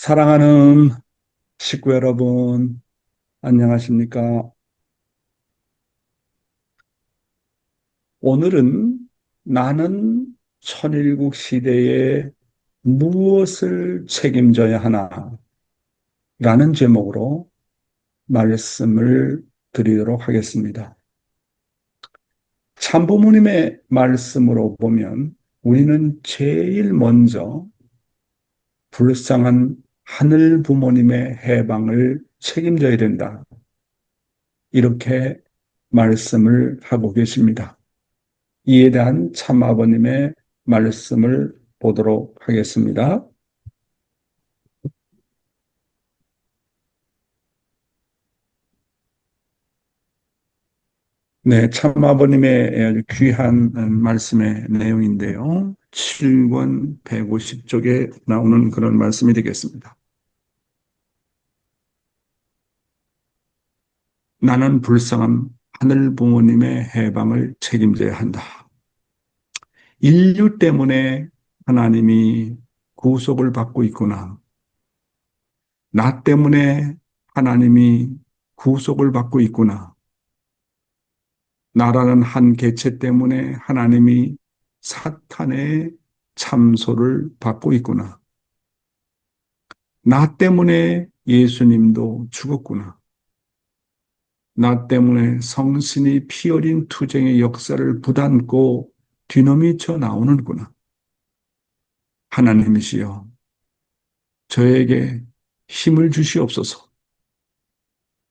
사랑하는 식구 여러분, 안녕하십니까? 오늘은 나는 천일국 시대에 무엇을 책임져야 하나? 라는 제목으로 말씀을 드리도록 하겠습니다. 참부모님의 말씀으로 보면 우리는 제일 먼저 불쌍한 하늘 부모님의 해방을 책임져야 된다. 이렇게 말씀을 하고 계십니다. 이에 대한 참아버님의 말씀을 보도록 하겠습니다. 네, 참아버님의 아주 귀한 말씀의 내용인데요. 7권 150쪽에 나오는 그런 말씀이 되겠습니다. 나는 불쌍한 하늘 부모님의 해방을 책임져야 한다. 인류 때문에 하나님이 구속을 받고 있구나. 나 때문에 하나님이 구속을 받고 있구나. 나라는 한 개체 때문에 하나님이 사탄의 참소를 받고 있구나. 나 때문에 예수님도 죽었구나. 나 때문에 성신이 피 어린 투쟁의 역사를 부담고 뒤넘이쳐 나오는구나. 하나님이시여, 저에게 힘을 주시옵소서.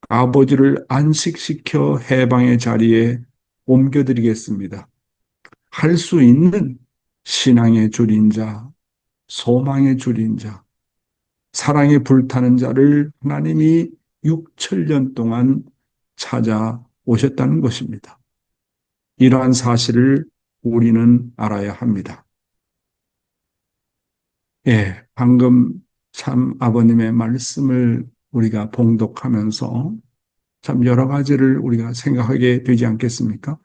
아버지를 안식시켜 해방의 자리에 옮겨드리겠습니다. 할 수 있는 신앙의 줄인 자, 소망의 줄인 자, 사랑에 불타는 자를 하나님이 6천년 동안 찾아오셨다는 것입니다. 이러한 사실을 우리는 알아야 합니다. 예, 방금 참 아버님의 말씀을 우리가 봉독하면서 참 여러 가지를 우리가 생각하게 되지 않겠습니까?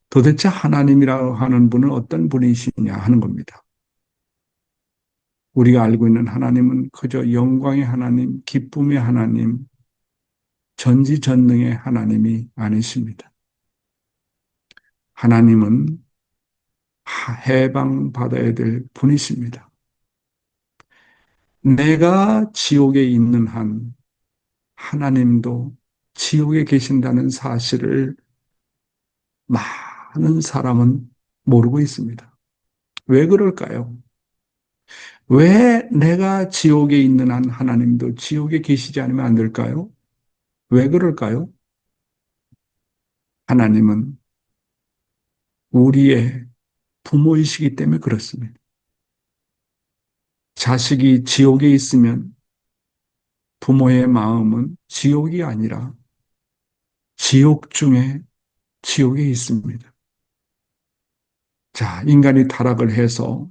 도대체 하나님이라고 하는 분은 어떤 분이시냐 하는 겁니다. 우리가 알고 있는 하나님은 그저 영광의 하나님, 기쁨의 하나님, 전지전능의 하나님이 아니십니다. 하나님은 해방받아야 될 분이십니다. 내가 지옥에 있는 한 하나님도 지옥에 계신다는 사실을 많은 사람은 모르고 있습니다. 왜 그럴까요? 왜 내가 지옥에 있는 한 하나님도 지옥에 계시지 않으면 안 될까요? 왜 그럴까요? 하나님은 우리의 부모이시기 때문에 그렇습니다. 자식이 지옥에 있으면 부모의 마음은 지옥이 아니라 지옥 중에 지옥에 있습니다. 자, 인간이 타락을 해서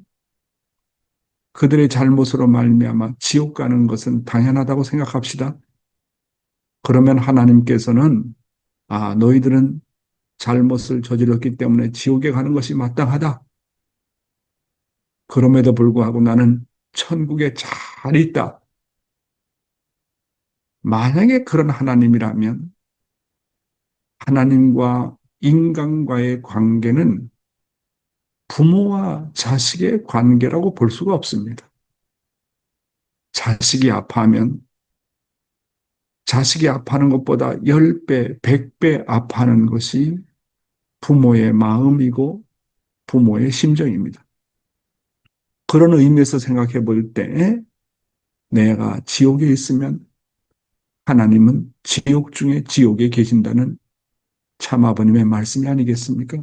그들의 잘못으로 말미암아 지옥 가는 것은 당연하다고 생각합시다. 그러면 하나님께서는 너희들은 잘못을 저질렀기 때문에 지옥에 가는 것이 마땅하다. 그럼에도 불구하고 나는 천국에 잘 있다. 만약에 그런 하나님이라면 하나님과 인간과의 관계는 부모와 자식의 관계라고 볼 수가 없습니다. 자식이 아파하면 자식이 아파하는 것보다 10배, 100배 아파하는 것이 부모의 마음이고 부모의 심정입니다. 그런 의미에서 생각해 볼 때 내가 지옥에 있으면 하나님은 지옥 중에 지옥에 계신다는 참 아버님의 말씀이 아니겠습니까?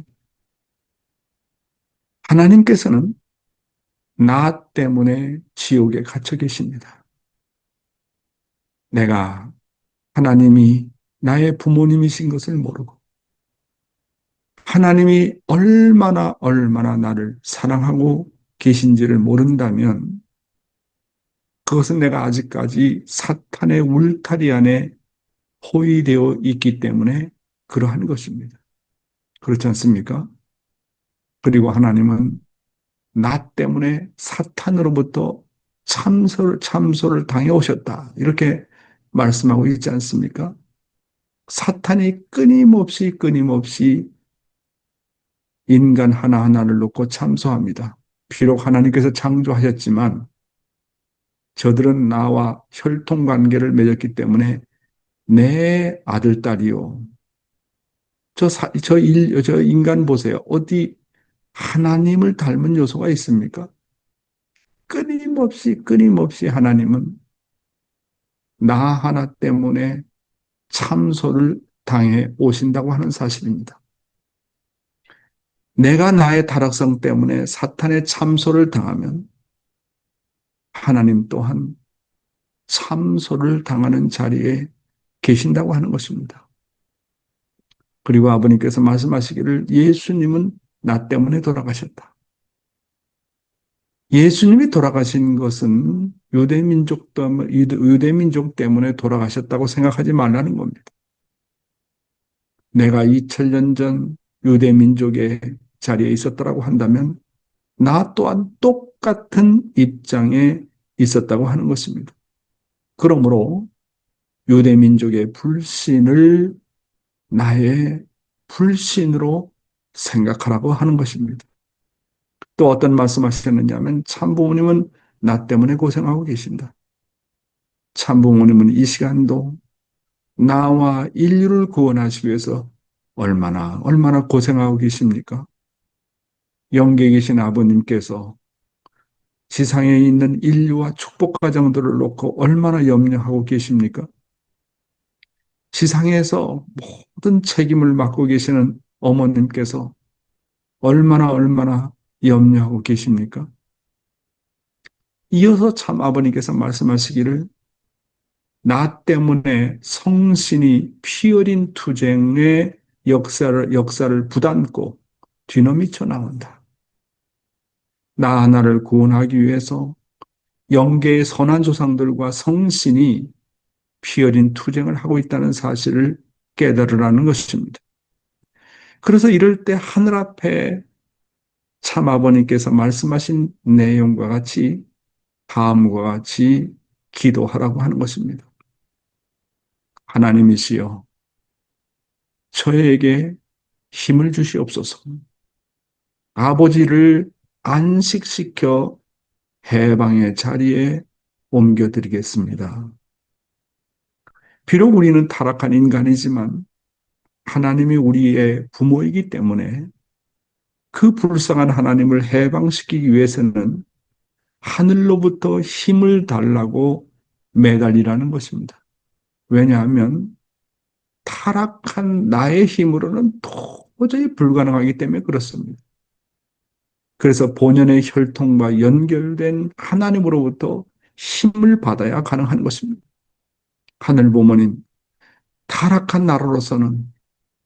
하나님께서는 나 때문에 지옥에 갇혀 계십니다. 내가 하나님이 나의 부모님이신 것을 모르고 하나님이 얼마나 나를 사랑하고 계신지를 모른다면 그것은 내가 아직까지 사탄의 울타리 안에 포위되어 있기 때문에 그러한 것입니다. 그렇지 않습니까? 그리고 하나님은 나 때문에 사탄으로부터 참소를 당해 오셨다. 이렇게 말씀하고 있지 않습니까? 사탄이 끊임없이 인간 하나하나를 놓고 참소합니다. 비록 하나님께서 창조하셨지만 저들은 나와 혈통 관계를 맺었기 때문에 내 아들, 딸이요. 저 인간 보세요. 어디 하나님을 닮은 요소가 있습니까? 끊임없이 하나님은 나 하나 때문에 참소를 당해 오신다고 하는 사실입니다. 내가 나의 타락성 때문에 사탄의 참소를 당하면 하나님 또한 참소를 당하는 자리에 계신다고 하는 것입니다. 그리고 아버님께서 말씀하시기를 예수님은 나 때문에 돌아가셨다. 예수님이 돌아가신 것은 유대민족 때문에 돌아가셨다고 생각하지 말라는 겁니다. 내가 2000년 전 유대민족의 자리에 있었더라고 한다면 나 또한 똑같은 입장에 있었다고 하는 것입니다. 그러므로 유대민족의 불신을 나의 불신으로 생각하라고 하는 것입니다. 또 어떤 말씀하셨느냐면 참부모님은 나 때문에 고생하고 계신다. 참부모님은 이 시간도 나와 인류를 구원하시기 위해서 얼마나 고생하고 계십니까? 영계에 계신 아버님께서 지상에 있는 인류와 축복 가정들을 놓고 얼마나 염려하고 계십니까? 지상에서 모든 책임을 맡고 계시는 어머님께서 얼마나 염려하고 계십니까? 이어서 참 아버님께서 말씀하시기를 나 때문에 성신이 피 어린 투쟁의 역사를 부담고 뒤넘이쳐 나온다. 나 하나를 구원하기 위해서 영계의 선한 조상들과 성신이 피 어린 투쟁을 하고 있다는 사실을 깨달으라는 것입니다. 그래서 이럴 때 하늘 앞에 참 아버님께서 말씀하신 내용과 같이 다음과 같이 기도하라고 하는 것입니다. 하나님이시여, 저에게 힘을 주시옵소서. 아버지를 안식시켜 해방의 자리에 옮겨드리겠습니다. 비록 우리는 타락한 인간이지만 하나님이 우리의 부모이기 때문에 그 불쌍한 하나님을 해방시키기 위해서는 하늘로부터 힘을 달라고 매달리라는 것입니다. 왜냐하면 타락한 나의 힘으로는 도저히 불가능하기 때문에 그렇습니다. 그래서 본연의 혈통과 연결된 하나님으로부터 힘을 받아야 가능한 것입니다. 하늘 부모님, 타락한 나로서는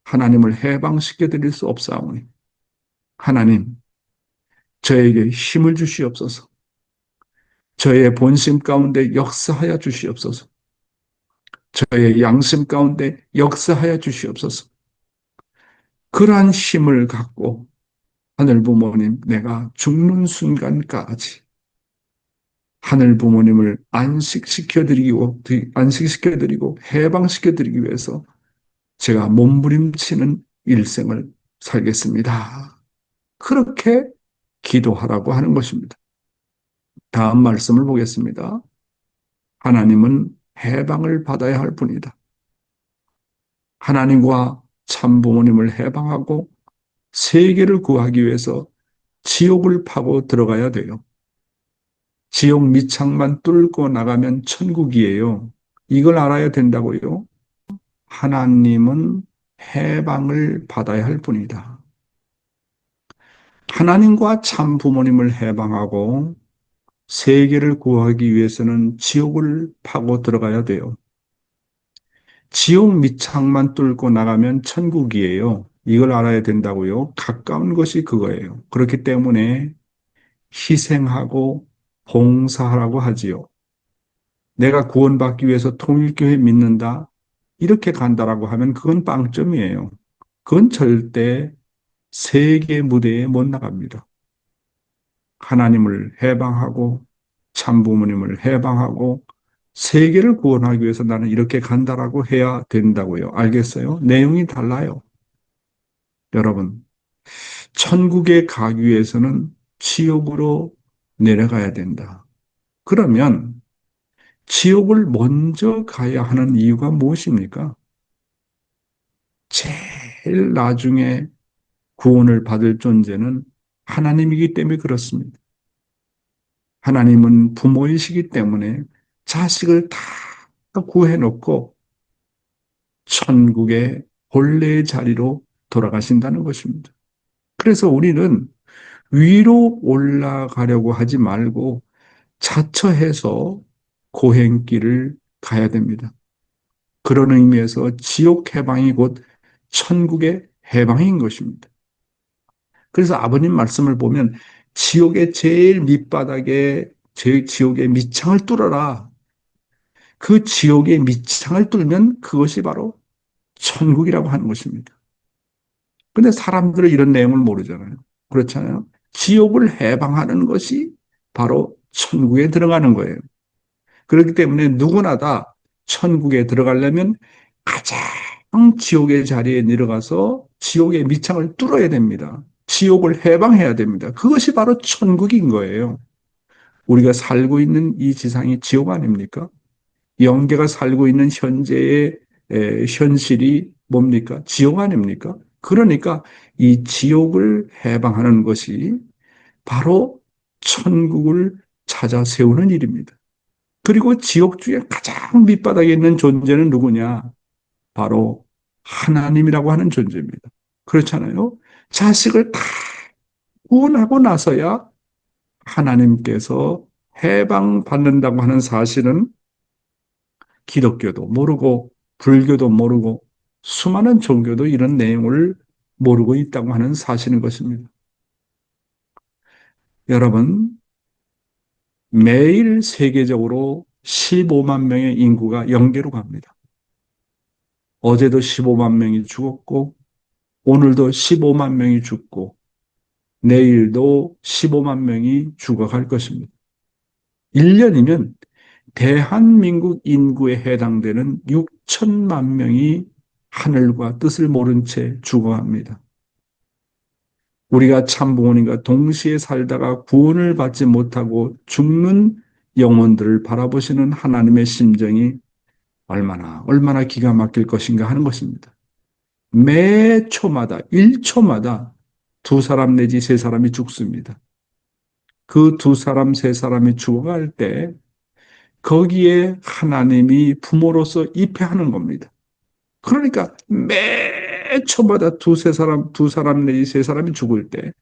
하나님을 해방시켜 드릴 수 없사오니 하나님, 저에게 힘을 주시옵소서. 저의 본심 가운데 역사하여 주시옵소서. 저의 양심 가운데 역사하여 주시옵소서. 그러한 힘을 갖고 하늘 부모님, 내가 죽는 순간까지 하늘 부모님을 안식시켜드리고 해방시켜드리기 위해서 제가 몸부림치는 일생을 살겠습니다. 그렇게 기도하라고 하는 것입니다. 다음 말씀을 보겠습니다. 하나님은 해방을 받아야 할 분이다. 하나님과 참부모님을 해방하고 세계를 구하기 위해서 지옥을 파고 들어가야 돼요. 지옥 밑창만 뚫고 나가면 천국이에요. 이걸 알아야 된다고요. 하나님은 해방을 받아야 할 분이다. 하나님과 참 부모님을 해방하고 세계를 구하기 위해서는 지옥을 파고 들어가야 돼요. 지옥 밑창만 뚫고 나가면 천국이에요. 이걸 알아야 된다고요. 가까운 것이 그거예요. 그렇기 때문에 희생하고 봉사하라고 하지요. 내가 구원받기 위해서 통일교회 믿는다. 이렇게 간다라고 하면 그건 빵점이에요. 그건 절대 세계 무대에 못 나갑니다. 하나님을 해방하고 참부모님을 해방하고 세계를 구원하기 위해서 나는 이렇게 간다라고 해야 된다고요. 알겠어요? 내용이 달라요. 여러분, 천국에 가기 위해서는 지옥으로 내려가야 된다. 그러면 지옥을 먼저 가야 하는 이유가 무엇입니까? 제일 나중에 구원을 받을 존재는 하나님이기 때문에 그렇습니다. 하나님은 부모이시기 때문에 자식을 다 구해놓고 천국의 본래의 자리로 돌아가신다는 것입니다. 그래서 우리는 위로 올라가려고 하지 말고 자처해서 고행길을 가야 됩니다. 그런 의미에서 지옥 해방이 곧 천국의 해방인 것입니다. 그래서 아버님 말씀을 보면 지옥의 제일 밑바닥에 지옥의 밑창을 뚫어라. 그 지옥의 밑창을 뚫으면 그것이 바로 천국이라고 하는 것입니다. 근데 사람들은 이런 내용을 모르잖아요. 그렇잖아요. 지옥을 해방하는 것이 바로 천국에 들어가는 거예요. 그렇기 때문에 누구나 다 천국에 들어가려면 가장 지옥의 자리에 내려가서 지옥의 밑창을 뚫어야 됩니다. 지옥을 해방해야 됩니다. 그것이 바로 천국인 거예요. 우리가 살고 있는 이 지상이 지옥 아닙니까? 영계가 살고 있는 현재의 현실이 뭡니까? 지옥 아닙니까? 그러니까 이 지옥을 해방하는 것이 바로 천국을 찾아 세우는 일입니다. 그리고 지옥 중에 가장 밑바닥에 있는 존재는 누구냐? 바로 하나님이라고 하는 존재입니다. 그렇잖아요. 자식을 다 구원하고 나서야 하나님께서 해방받는다고 하는 사실은 기독교도 모르고 불교도 모르고 수많은 종교도 이런 내용을 모르고 있다고 하는 사실인 것입니다. 여러분, 매일 세계적으로 15만 명의 인구가 영계로 갑니다. 어제도 15만 명이 죽었고 오늘도 15만 명이 죽고 내일도 15만 명이 죽어갈 것입니다. 1년이면 대한민국 인구에 해당되는 6천만 명이 하늘과 뜻을 모른 채 죽어갑니다. 우리가 참부모님과 동시에 살다가 구원을 받지 못하고 죽는 영혼들을 바라보시는 하나님의 심정이 얼마나 기가 막힐 것인가 하는 것입니다. 매 초마다, 1초마다 두 사람 내지 세 사람이 죽습니다. 그 두 사람, 세 사람이 죽어갈 때 거기에 하나님이 부모로서 입회하는 겁니다. 그러니까 매 초마다 두 사람 내지 세 사람이 죽을 때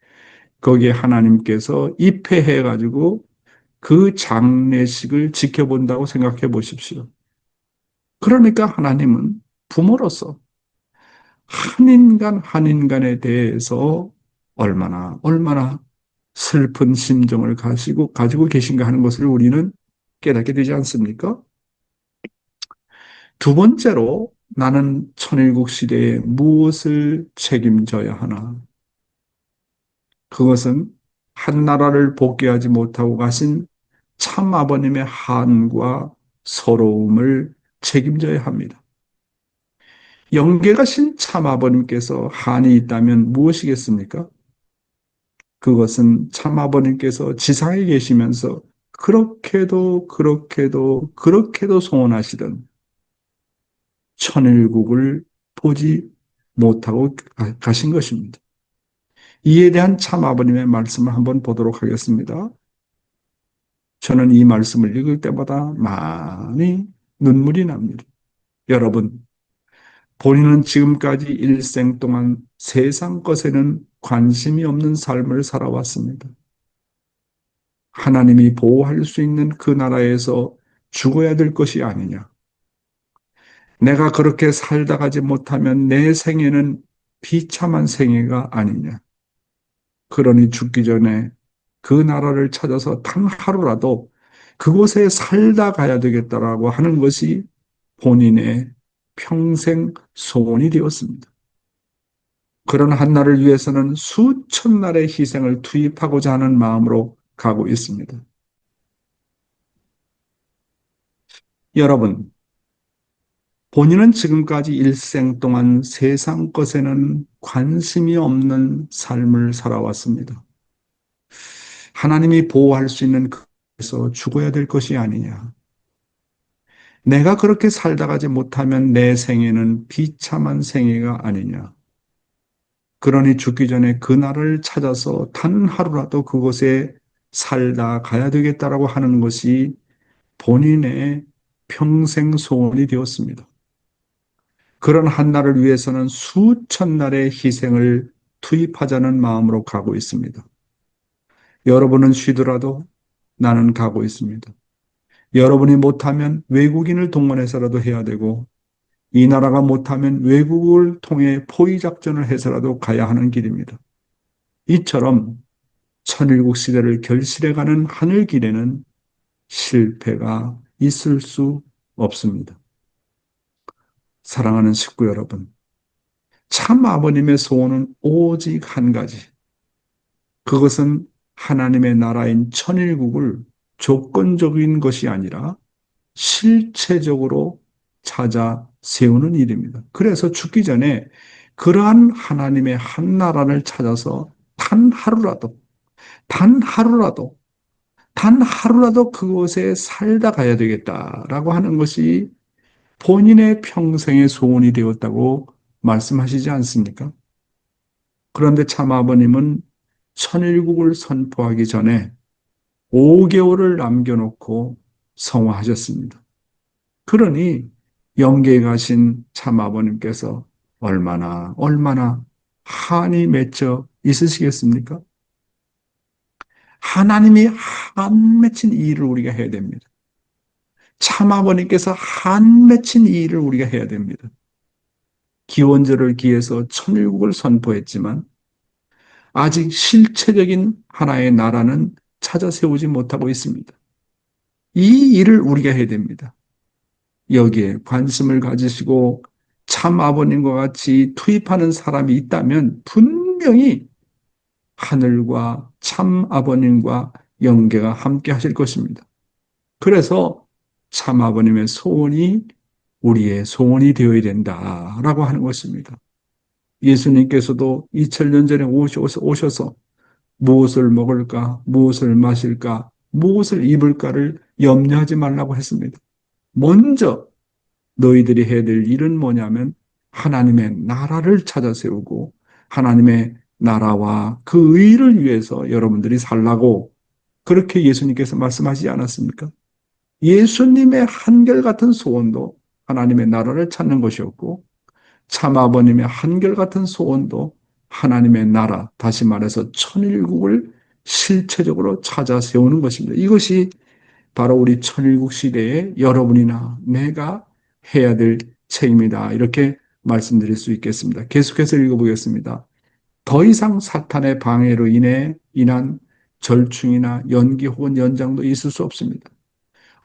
거기에 하나님께서 입회해가지고 그 장례식을 지켜본다고 생각해 보십시오. 그러니까 하나님은 부모로서 한 인간에 대해서 얼마나 슬픈 심정을 가지고 계신가 하는 것을 우리는 깨닫게 되지 않습니까? 두 번째로 나는 천일국 시대에 무엇을 책임져야 하나? 그것은 한 나라를 복귀하지 못하고 가신 참 아버님의 한과 서러움을 책임져야 합니다. 영계 가신 참 아버님께서 한이 있다면 무엇이겠습니까? 그것은 참 아버님께서 지상에 계시면서 그렇게도 소원하시던 천일국을 보지 못하고 가신 것입니다. 이에 대한 참 아버님의 말씀을 한번 보도록 하겠습니다. 저는 이 말씀을 읽을 때마다 많이 눈물이 납니다. 여러분, 본인은 지금까지 일생 동안 세상 것에는 관심이 없는 삶을 살아왔습니다. 하나님이 보호할 수 있는 그 나라에서 죽어야 될 것이 아니냐. 내가 그렇게 살다 가지 못하면 내 생애는 비참한 생애가 아니냐. 그러니 죽기 전에 그 나라를 찾아서 단 하루라도 그곳에 살다 가야 되겠다라고 하는 것이 본인의 평생 소원이 되었습니다. 그런 한나를 위해서는 수천 날의 희생을 투입하고자 하는 마음으로 가고 있습니다. 여러분, 본인은 지금까지 일생 동안 세상 것에는 관심이 없는 삶을 살아왔습니다. 하나님이 보호할 수 있는 그에서 죽어야 될 것이 아니냐. 내가 그렇게 살다 가지 못하면 내 생애는 비참한 생애가 아니냐. 그러니 죽기 전에 그날을 찾아서 단 하루라도 그곳에 살다 가야 되겠다라고 하는 것이 본인의 평생 소원이 되었습니다. 그런 한 날을 위해서는 수천 날의 희생을 투입하자는 마음으로 가고 있습니다. 여러분은 쉬더라도 나는 가고 있습니다. 여러분이 못하면 외국인을 동원해서라도 해야 되고, 이 나라가 못하면 외국을 통해 포위 작전을 해서라도 가야 하는 길입니다. 이처럼 천일국 시대를 결실해가는 하늘 길에는 실패가 있을 수 없습니다. 사랑하는 식구 여러분, 참 아버님의 소원은 오직 한 가지. 그것은 하나님의 나라인 천일국을 조건적인 것이 아니라 실체적으로 찾아 세우는 일입니다. 그래서 죽기 전에 그러한 하나님의 한 나라를 찾아서 단 하루라도, 단 하루라도, 단 하루라도 그곳에 살다 가야 되겠다라고 하는 것이 본인의 평생의 소원이 되었다고 말씀하시지 않습니까? 그런데 참 아버님은 천일국을 선포하기 전에 5개월을 남겨놓고 성화하셨습니다. 그러니 영계에 가신 참 아버님께서 얼마나 한이 맺혀 있으시겠습니까? 하나님이 한 맺힌 이 일을 우리가 해야 됩니다. 참 아버님께서 한 맺힌 이 일을 우리가 해야 됩니다. 기원절을 기해서 천일국을 선포했지만 아직 실체적인 하나의 나라는 찾아 세우지 못하고 있습니다. 이 일을 우리가 해야 됩니다. 여기에 관심을 가지시고 참 아버님과 같이 투입하는 사람이 있다면 분명히 하늘과 참 아버님과 영계가 함께 하실 것입니다. 그래서 참 아버님의 소원이 우리의 소원이 되어야 된다라고 하는 것입니다. 예수님께서도 2000년 전에 오셔서 무엇을 먹을까, 무엇을 마실까, 무엇을 입을까를 염려하지 말라고 했습니다. 먼저 너희들이 해야 될 일은 뭐냐면 하나님의 나라를 찾아 세우고 하나님의 나라와 그 의를 위해서 여러분들이 살라고 그렇게 예수님께서 말씀하시지 않았습니까? 예수님의 한결같은 소원도 하나님의 나라를 찾는 것이었고 참 아버님의 한결같은 소원도 하나님의 나라, 다시 말해서 천일국을 실체적으로 찾아 세우는 것입니다. 이것이 바로 우리 천일국 시대에 여러분이나 내가 해야 될 책임이다. 이렇게 말씀드릴 수 있겠습니다. 계속해서 읽어보겠습니다. 더 이상 사탄의 방해로 인한 절충이나 연기 혹은 연장도 있을 수 없습니다.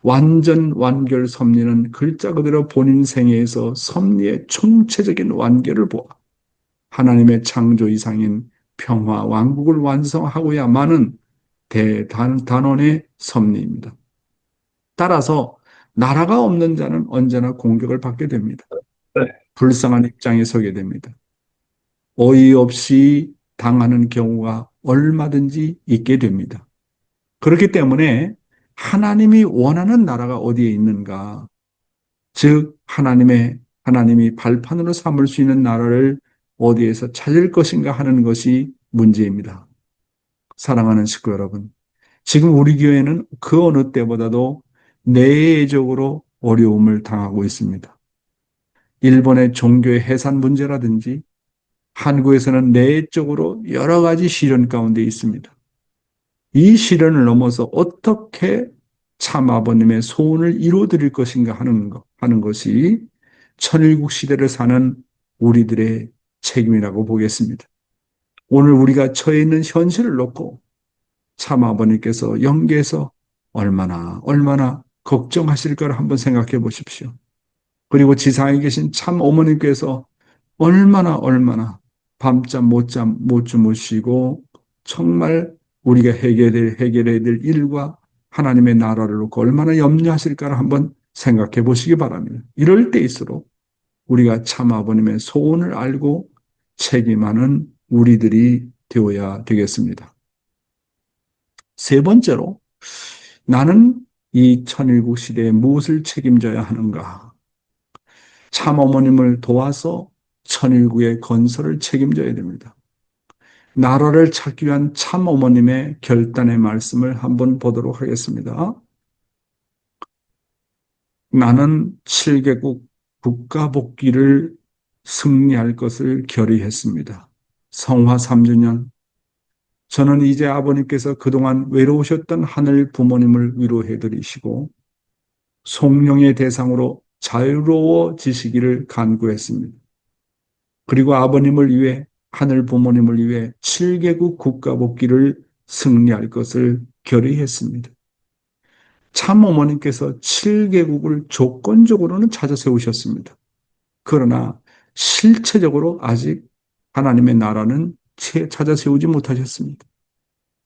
완전 완결 섭리는 글자 그대로 본인 생애에서 섭리의 총체적인 완결을 보아 하나님의 창조 이상인 평화 왕국을 완성하고야만은 대단원의 섭리입니다. 따라서 나라가 없는 자는 언제나 공격을 받게 됩니다. 네. 불쌍한 입장에 서게 됩니다. 어이없이 당하는 경우가 얼마든지 있게 됩니다. 그렇기 때문에 하나님이 원하는 나라가 어디에 있는가? 즉, 하나님이 발판으로 삼을 수 있는 나라를 어디에서 찾을 것인가 하는 것이 문제입니다. 사랑하는 식구 여러분, 지금 우리 교회는 그 어느 때보다도 내적으로 어려움을 당하고 있습니다. 일본의 종교의 해산 문제라든지 한국에서는 내적으로 여러 가지 시련 가운데 있습니다. 이 시련을 넘어서 어떻게 참 아버님의 소원을 이루어드릴 것인가 하는 것이 천일국 시대를 사는 우리들의 책임이라고 보겠습니다. 오늘 우리가 처해 있는 현실을 놓고 참 아버님께서 영계에서 얼마나 걱정하실까를 한번 생각해 보십시오. 그리고 지상에 계신 참 어머님께서 얼마나 밤잠 못 주무시고 정말 우리가 해결해야 될 일과 하나님의 나라를 놓고 얼마나 염려하실까를 한번 생각해 보시기 바랍니다. 이럴 때일수록 우리가 참 아버님의 소원을 알고 책임하는 우리들이 되어야 되겠습니다. 세 번째로, 나는 이 천일국 시대에 무엇을 책임져야 하는가? 참 어머님을 도와서 천일국의 건설을 책임져야 됩니다. 나라를 찾기 위한 참 어머님의 결단의 말씀을 한번 보도록 하겠습니다. 나는 7개국 국가 복귀를 승리할 것을 결의했습니다. 성화 3주년, 저는 이제 아버님께서 그동안 외로우셨던 하늘 부모님을 위로해 드리시고 성령의 대상으로 자유로워지시기를 간구했습니다. 그리고 아버님을 위해, 하늘 부모님을 위해 7개국 국가 복귀를 승리할 것을 결의했습니다. 참 어머님께서 7개국을 조건적으로는 찾아 세우셨습니다. 그러나 실체적으로 아직 하나님의 나라는 찾아 세우지 못하셨습니다.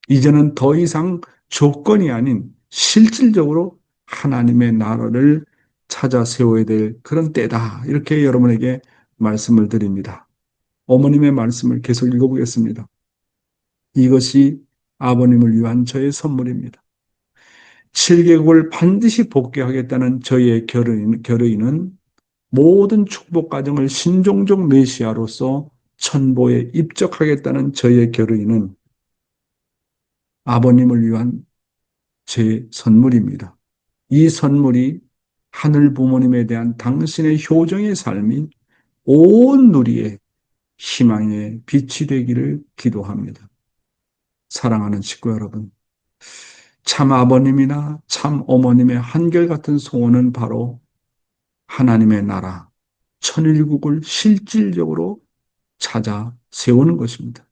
이제는 더 이상 조건이 아닌 실질적으로 하나님의 나라를 찾아 세워야 될 그런 때다. 이렇게 여러분에게 말씀을 드립니다. 어머님의 말씀을 계속 읽어보겠습니다. 이것이 아버님을 위한 저의 선물입니다. 7개국을 반드시 복귀하겠다는 저희의 결의는 모든 축복 과정을 신종적 메시아로서 천보에 입적하겠다는 저희의 결의는 아버님을 위한 제 선물입니다. 이 선물이 하늘 부모님에 대한 당신의 효정의 삶이 온 누리의 희망의 빛이 되기를 기도합니다. 사랑하는 식구 여러분, 참 아버님이나 참 어머님의 한결같은 소원은 바로 하나님의 나라, 천일국을 실질적으로 찾아 세우는 것입니다.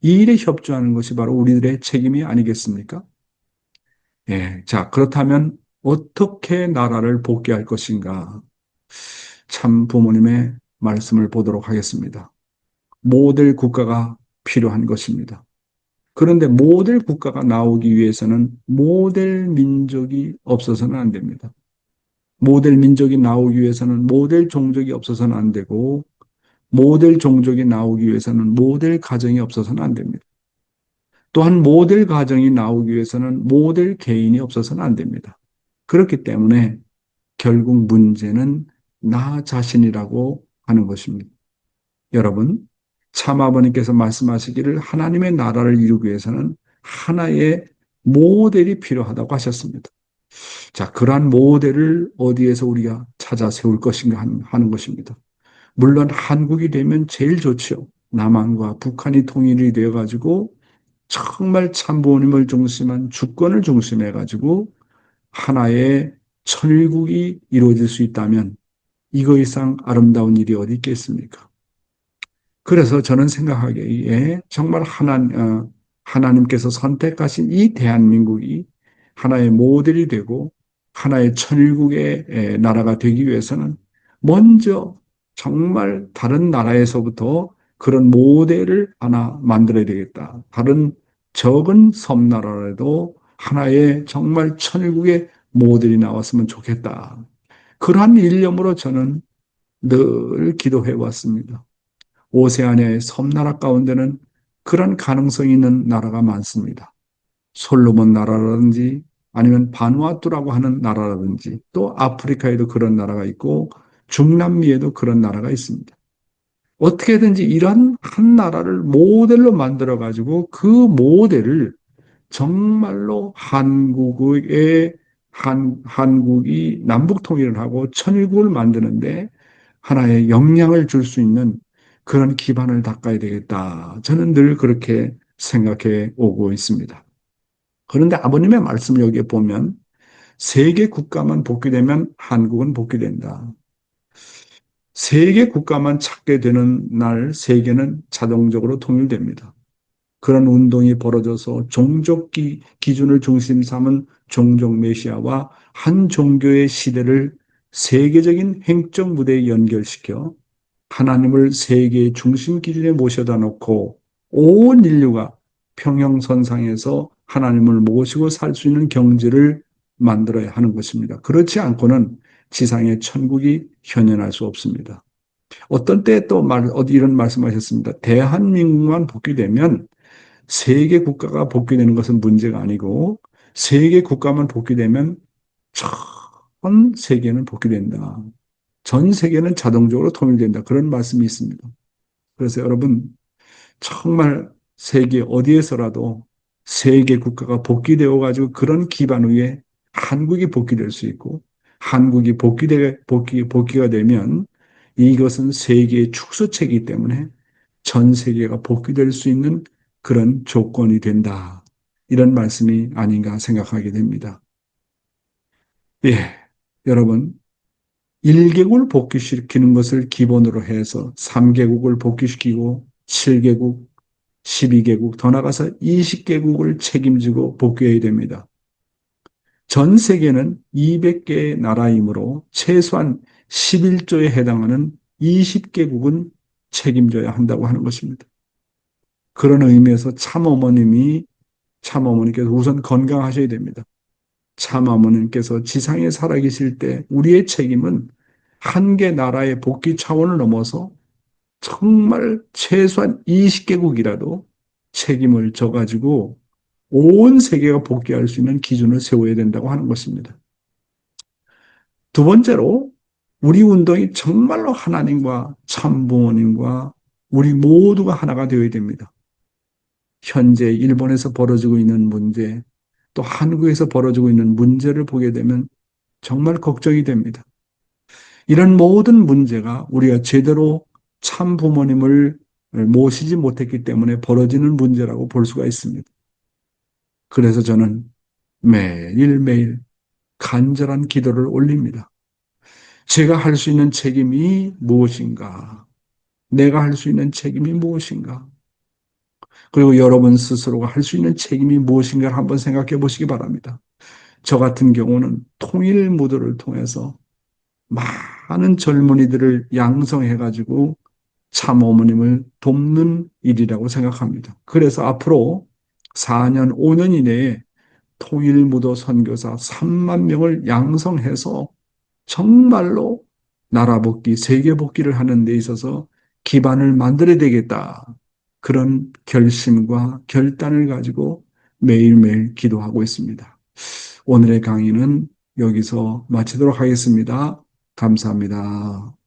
이 일에 협조하는 것이 바로 우리들의 책임이 아니겠습니까? 예, 자, 그렇다면 어떻게 나라를 복귀할 것인가? 참 부모님의 말씀을 보도록 하겠습니다. 모델 국가가 필요한 것입니다. 그런데 모델 국가가 나오기 위해서는 모델 민족이 없어서는 안 됩니다. 모델 민족이 나오기 위해서는 모델 종족이 없어서는 안 되고, 모델 종족이 나오기 위해서는 모델 가정이 없어서는 안 됩니다. 또한 모델 가정이 나오기 위해서는 모델 개인이 없어서는 안 됩니다. 그렇기 때문에 결국 문제는 나 자신이라고 하는 것입니다. 여러분, 참 아버님께서 말씀하시기를 하나님의 나라를 이루기 위해서는 하나의 모델이 필요하다고 하셨습니다. 자, 그러한 모델을 어디에서 우리가 찾아 세울 것인가 하는 것입니다. 물론 한국이 되면 제일 좋죠. 남한과 북한이 통일이 되어가지고 정말 참부모님을 중심한 주권을 중심해가지고 하나의 천일국이 이루어질 수 있다면 이거 이상 아름다운 일이 어디 있겠습니까? 그래서 저는 생각하기에 정말 하나님께서 선택하신 이 대한민국이 하나의 모델이 되고 하나의 천일국의 나라가 되기 위해서는 먼저 정말 다른 나라에서부터 그런 모델을 하나 만들어야 되겠다. 다른 적은 섬나라라도 하나의 정말 천일국의 모델이 나왔으면 좋겠다. 그러한 일념으로 저는 늘 기도해 왔습니다. 오세아니아의 섬나라 가운데는 그런 가능성이 있는 나라가 많습니다. 솔로몬 나라라든지 아니면 바누아투라고 하는 나라라든지 또 아프리카에도 그런 나라가 있고 중남미에도 그런 나라가 있습니다. 어떻게든지 이런 한 나라를 모델로 만들어 가지고 그 모델을 정말로 한국이 남북 통일을 하고 천일국을 만드는데 하나의 영향을 줄 수 있는 그런 기반을 닦아야 되겠다. 저는 늘 그렇게 생각해 오고 있습니다. 그런데 아버님의 말씀을 여기에 보면 세계 국가만 복귀되면 한국은 복귀된다. 세계 국가만 찾게 되는 날 세계는 자동적으로 통일됩니다. 그런 운동이 벌어져서 종족 기준을 중심 삼은 종족 메시아와 한 종교의 시대를 세계적인 행정 무대에 연결시켜 하나님을 세계의 중심 기준에 모셔다 놓고 온 인류가 평형선상에서 하나님을 모시고 살 수 있는 경지를 만들어야 하는 것입니다. 그렇지 않고는 지상의 천국이 현현할 수 없습니다. 어떤 때 또 이런 말씀하셨습니다. 대한민국만 복귀되면 세계 국가가 복귀되는 것은 문제가 아니고 세계 국가만 복귀되면 전 세계는 복귀된다. 전 세계는 자동적으로 통일된다. 그런 말씀이 있습니다. 그래서 여러분 정말 세계 어디에서라도 세계 국가가 복귀되어 가지고 그런 기반 위에 한국이 복귀될 수 있고 한국이 복귀가 되면 이것은 세계의 축소체이기 때문에 전 세계가 복귀될 수 있는 그런 조건이 된다. 이런 말씀이 아닌가 생각하게 됩니다. 예, 여러분 1개국을 복귀시키는 것을 기본으로 해서 3개국을 복귀시키고 7개국, 12개국, 더 나아가서 20개국을 책임지고 복귀해야 됩니다. 전 세계는 200개의 나라이므로 최소한 11조에 해당하는 20개국은 책임져야 한다고 하는 것입니다. 그런 의미에서 참어머니께서 우선 건강하셔야 됩니다. 참어머님께서 지상에 살아계실 때 우리의 책임은 한 개 나라의 복귀 차원을 넘어서 정말 최소한 20개국이라도 책임을 져가지고 온 세계가 복귀할 수 있는 기준을 세워야 된다고 하는 것입니다. 두 번째로 우리 운동이 정말로 하나님과 참부모님과 우리 모두가 하나가 되어야 됩니다. 현재 일본에서 벌어지고 있는 문제, 또 한국에서 벌어지고 있는 문제를 보게 되면 정말 걱정이 됩니다. 이런 모든 문제가 우리가 제대로 참 부모님을 모시지 못했기 때문에 벌어지는 문제라고 볼 수가 있습니다. 그래서 저는 매일매일 간절한 기도를 올립니다. 제가 할 수 있는 책임이 무엇인가? 내가 할 수 있는 책임이 무엇인가? 그리고 여러분 스스로가 할 수 있는 책임이 무엇인가를 한번 생각해 보시기 바랍니다. 저 같은 경우는 통일 무도를 통해서 많은 젊은이들을 양성해가지고 참 어머님을 돕는 일이라고 생각합니다. 그래서 앞으로 4년, 5년 이내에 통일무도 선교사 3만 명을 양성해서 정말로 나라 복귀, 세계 복귀를 하는 데 있어서 기반을 만들어야 되겠다. 그런 결심과 결단을 가지고 매일매일 기도하고 있습니다. 오늘의 강의는 여기서 마치도록 하겠습니다. 감사합니다.